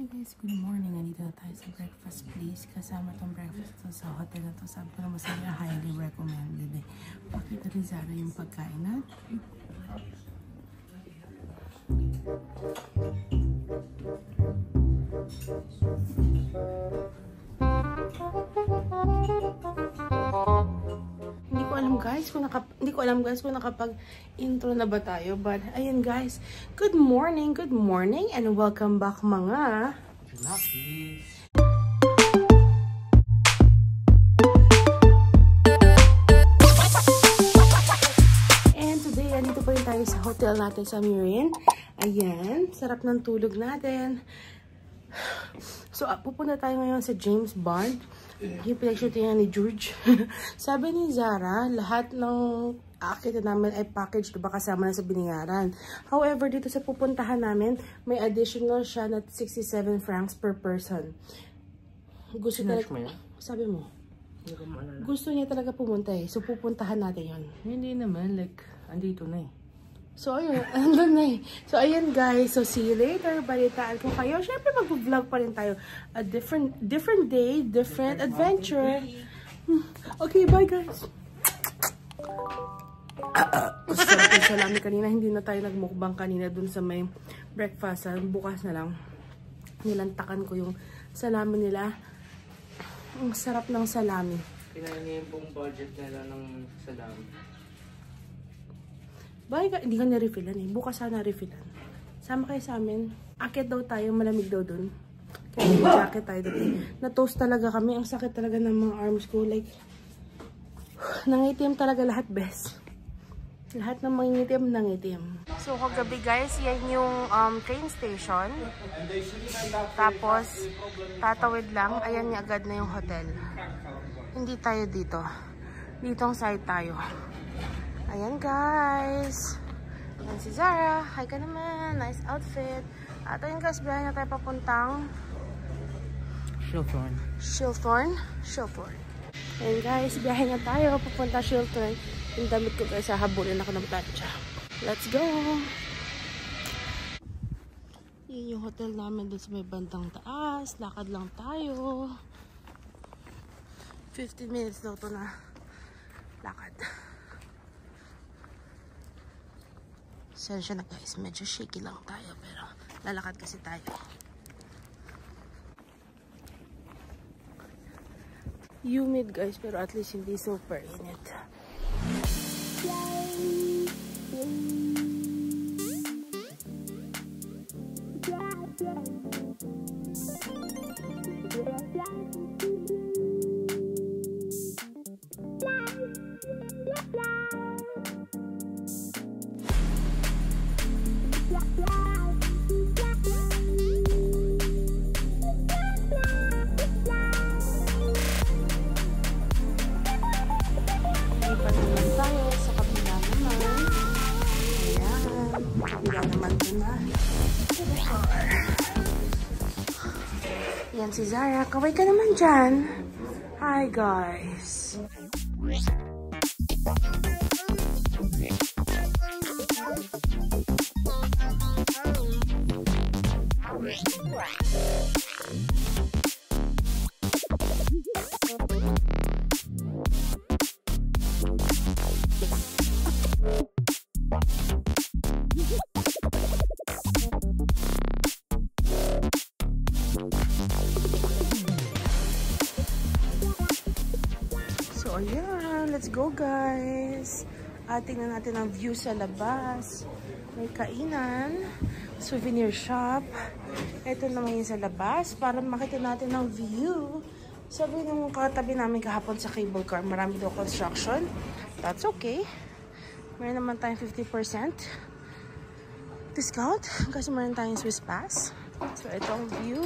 Hey guys, good morning. Nandito na tayo sa breakfast place. Kasama tong breakfast to sa hotel na to. Sabi ko naman sa inyo, highly recommended eh. Pakita ni Zara yung pagkain natin. Hindi ko alam guys kung nakapag-intro na ba tayo, but ayan guys, good morning and welcome back mga Junakis. And today, andito pa rin tayo sa hotel natin sa Mirin. Ayan, sarap ng tulog natin. So, pupunta tayo ngayon sa James Bond. Yung pinag-shootingan ni George. Sabi ni Zara, lahat ng akit namin ay package, diba, kasama na sa binayaran. However, dito sa pupuntahan namin, may additional siya na 67 francs per person. Gusto talaga, sabi mo, gusto niya talaga pumunta eh. So, pupuntahan natin yon. Hindi naman, like, andito na eh. So, ayun, andun na eh. So, ayun guys. So, see you later. Balitaan ko kayo. Siyempre, mag-vlog pa rin tayo. A different day, different adventure. Okay, bye guys. Sarap yung salami kanina. Hindi na tayo nagmukbang kanina dun sa may breakfast. Bukas na lang. Nilantakan ko yung salami nila. Ang sarap ng salami. Kinain niya yung buong budget nila ng salami. Bakit hindi ka na-refillan eh? Bukas sana refillan. Sama kayo sa amin. Akit daw tayo, malamig daw dun. Kaya may jacket tayo dun. Na-toast talaga kami. Ang sakit talaga ng mga arms ko. Like, nangitim talaga lahat, best. Lahat ng mangitim, nangitim. So, kagabi guys, yan yung train station. Tapos, tatawid lang. Ayan niya agad na yung hotel. Hindi tayo dito. Ditong side tayo. Ayan guys. Ayan si Zara. Hi ka naman. Nice outfit. At ayun guys, biyahe na tayo papuntang Shilthorne. Ayan guys, biyahe na tayo papunta Shilthorne. Yung damit ko guys, hahabulin ako ng plancha. Let's go! Yun yung hotel namin doon sa may bandang taas. Lakad lang tayo. 15 minutes daw to na lakad. Sensya na guys, medyo shaky lang tayo pero lalakad kasi tayo. Humid guys, pero at least hindi super init. Yan si Zara. Kaway ka naman dyan. Hi guys. So, ayan. Let's go, guys. Tingnan natin ang view sa labas. May kainan. Souvenir shop. Ito naman yung sa labas. Para makita natin ang view. Sabi nung katabi namin kahapon sa cable car, marami daw construction. That's okay. Meron naman tayong 50% discount. Kasi meron tayong Swiss Pass. So, ito ang view.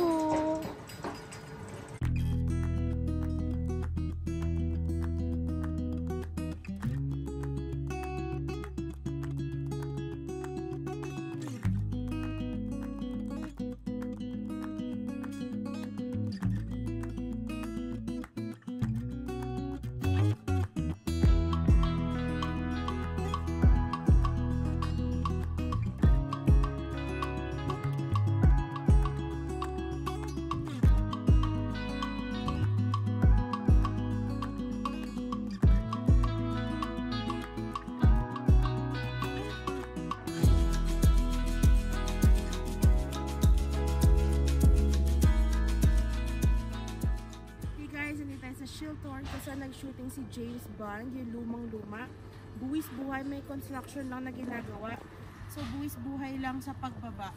Dito sa nag-shooting si James Bond, yung lumang-luma. Buwis buhay, may construction lang na ginagawa. So buwis buhay lang sa pagbaba.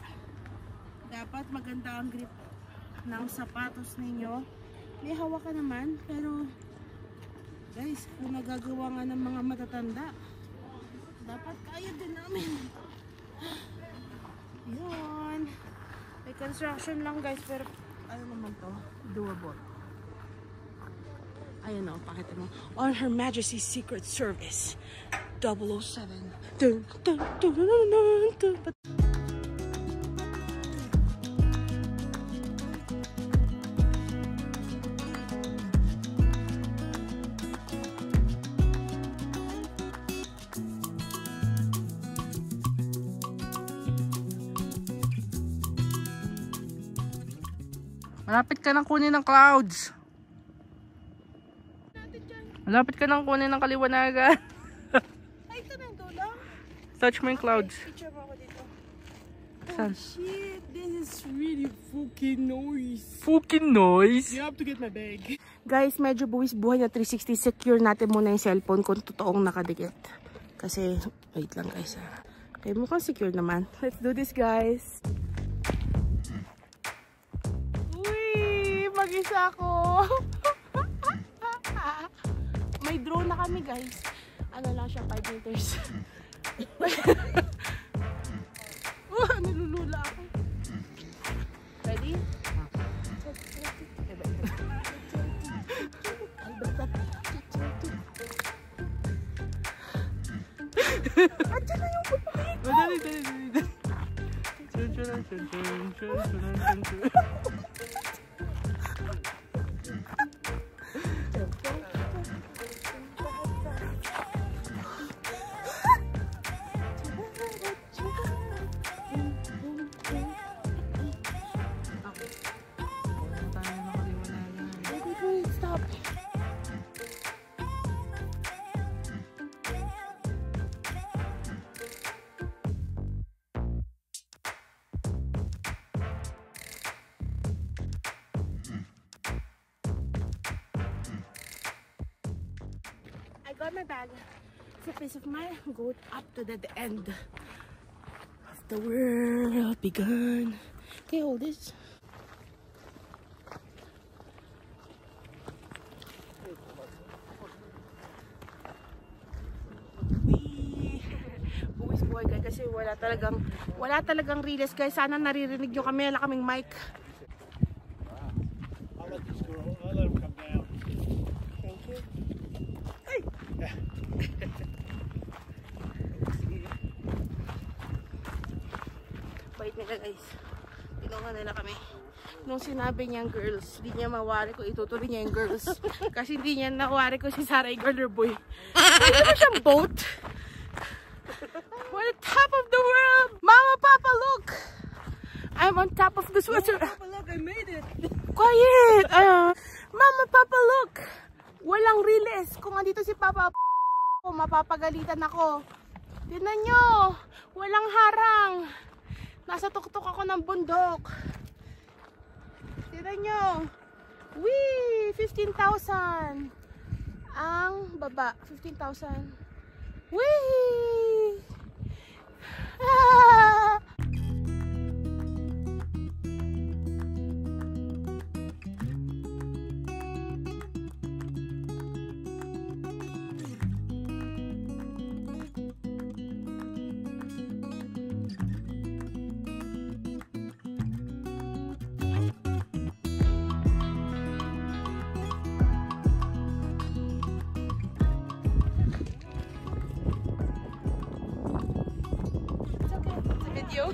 Dapat maganda ang grip ng sapatos ninyo. May hawakan naman, pero guys, kung nagagawa nga ng mga matatanda, dapat kaya din namin. Yun. May construction lang guys, pero ano naman to? Doable. Ayun o, pakita mo. On Her Majesty's Secret Service 007. Dun, dun, dun, dun, dun, dun, dun. Malapit ka nang kunin ng clouds. Malapit ka nang kunin ng kaliwanagan. Ay, ito na yung dulo. Touch mo yung clouds. Picture mo ako dito. Saan? Oh shit, this is really fucking noise. Fucking noise. You have to get my bag. Guys, medyo buwis buhay na 360. Secure natin muna yung cellphone kung totoong nakadikit. Kasi, wait lang guys ha. Okay, mukhang secure naman. Let's do this guys. Uy, mag-isa ako. May drone na kami guys. Ano lang siya, 5 meters. Nilulula ako. Ready? Andiyan na yung pupamit ko! Dali. Stop. I got my bag. It's a piece of my goat up to the end of the world begun. Okay, hold this. Buwis buhay guys kasi wala talagang relays guys. Sana naririnig nyo kami, wala kaming mic. I'll let this girl, I'll let him come down. Thank you. Ay! Bait nila guys. Tinungan nila kami. Nung sinabi niyang girls, hindi niya mawari ko, itutuloy niya yung girls. Kasi hindi niya nawari ko si Sarah Girl Boy. Ito ba siyang boat? We're on top of the world! Mama, Papa, look! I'm on top of the sweater. Papa, look, I made it. Quiet! Mama, Papa, look! Walang riles. Kung andito si Papa, mapapagalitan ako. Tignan nyo! Walang harang. Nasa tuktok ako ng bundok. Tignan nyo! Wee! 15,000. Ang baba. 15,000. Wee! Ah! Video.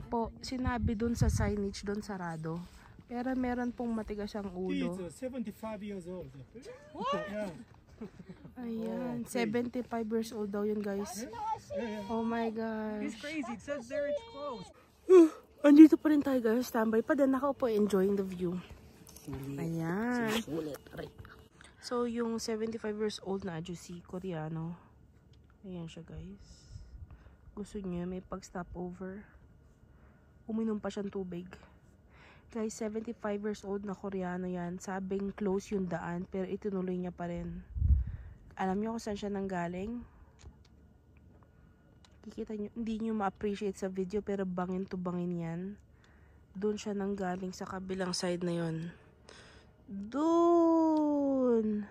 Po, sinabi dun sa signage dun sarado. Pero meron pong matigas ang ulo. He's 75 years old. What? Yeah. Ayan, 75 years old daw yun, guys. Oh my gosh. He's crazy. It says there it's closed. Andito pa rin tayo, guys. Standby pa din. Nakaupo, enjoying the view. Ayan. So, yung 75 years old na Ajusi, Koreano. Ayan siya, guys. Gusto niya may pag-stop over. Uminom pa siyang tubig. Guys, 75 years old na Koreano yan. Sabing close yung daan, pero itinuloy niya pa rin. Alam niyo kung saan siya nanggaling? Kikita niyo, hindi niyo ma-appreciate sa video, pero bangin to bangin yan. Doon siya nanggaling sa kabilang side na yon. Doon!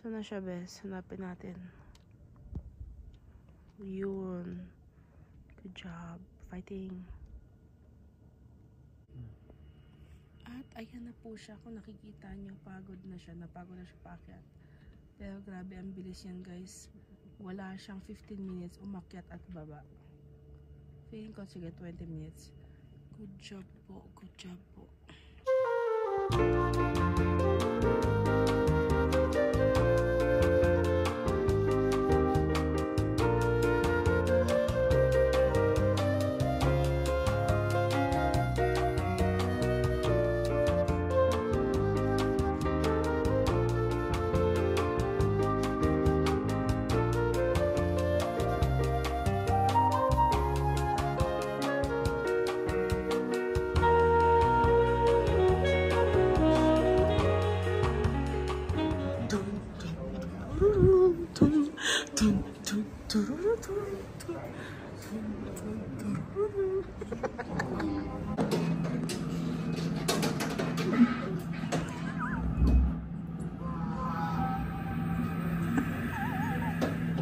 Saan na siya, bes? Hanapin natin. Yun. Good job. Fighting. At ayan na po siya. Kung nakikita niyo, pagod na siya. Napagod na siya paakyat. Pero grabe, ang bilis yan, guys. Wala siyang 15 minutes umakyat at baba. Feeling ko sige 20 minutes. Good job po. Good job po.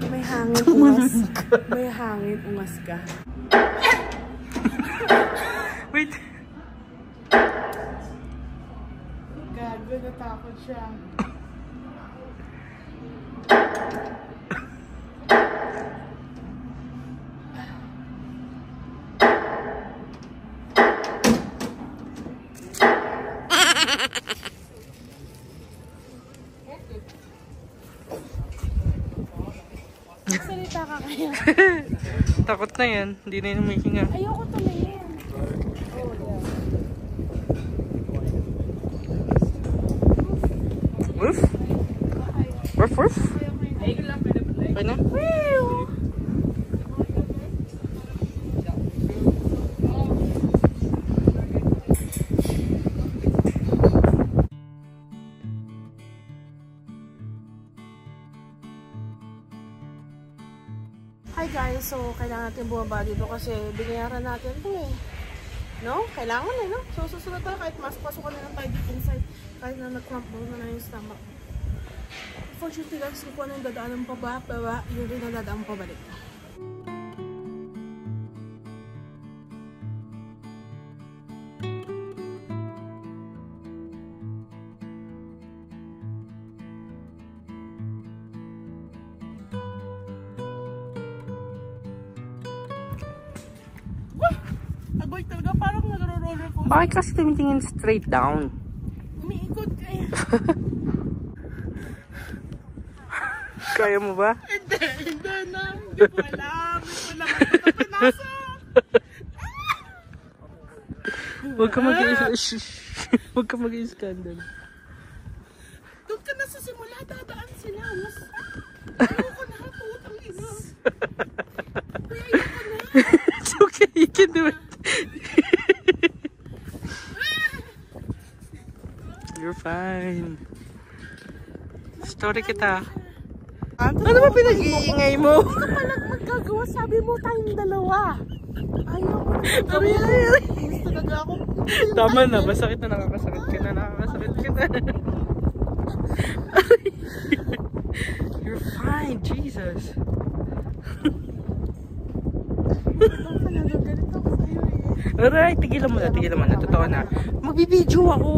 May hangin, ungas. May hangin, ungas ka. Wait. Gago, natakot siya. Salita ka kaya. Takot na yan. Hindi na yun humihinga. Ayoko tumingin. Woof? Woof woof? Okay na? Hi guys, so kailangan natin bumaba dito kasi binayaran natin ito eh. No? Kailangan eh, no? So susunod tayo kahit mas pasukan na lang tayo dito inside. Kahit na nag-cramp na yung stomach. Unfortunately guys, kung ano yung dadaan ng pababa, yun rin na dadaan pabalik. Agoy talaga, parang nagro-roller coaster. Bakit kasi tumitingin straight down? Umiikot ka eh. Kaya mo ba? Hindi na. Hindi ko alam. Hindi ko alam. Ito pinasa. Huwag ka mag-i-scandal. Doon ka na sa simula. Dadaan sila. Ayoko na. Putang ina. Kuya, fine. Story kita. Ano ba pinag-iingay mo? Ito palang magkagawa. Sabi mo tayong dalawa. Ayaw mo na. Gusto talaga ako. Tama na. Masakit na. Nakakasakit ka na. Nakakasakit ka na. You're fine. Jesus. Alright. Tigilan mo na. Tigilan mo na. Totoo na. Magbibideo ako.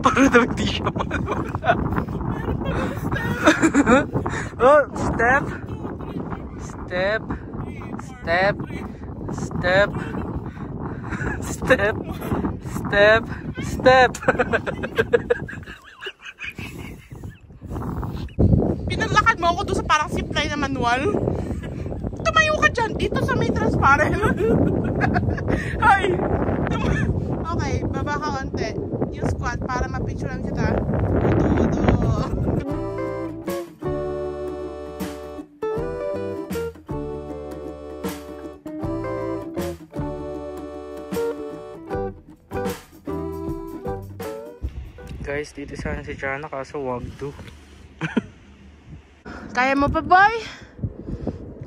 Para naman di siya malula. Oh, step. Step. Step. Step. Step. Step. Step. Pinalakad mo ako doon sa parang zipline na manual. Tumayo ka dyan. Dito sa may transparent. Ay. Okay, baba ka onte. Yung squat para mapicturean kita. Udo. Guys, dito sana si Jana kaso wag do. Kaya mo pa, boy?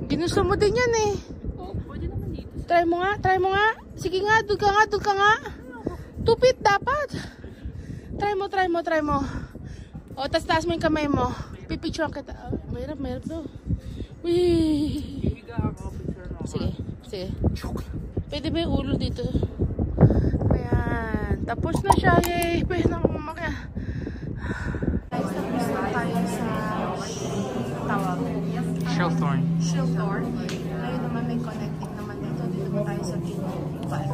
Ginusto mo din yan eh. Oh, pwede naman dito. Try mo nga. Sige nga, doon ka nga. Tupit dapat. Try mo. O, taas mo yung kamay mo. Pipicture kita. Oh, mahirap to. Wee. Higa ako, picture mo. Sige. Pwede ba yung ulo dito? Ayan. Tapos na siya. Yay. Pwede na akong umakya. Guys, tapos na tayo sa tawag. Shellthorn. Ngayon naman may connecting naman dito. Dito ba tayo sa Kimbag.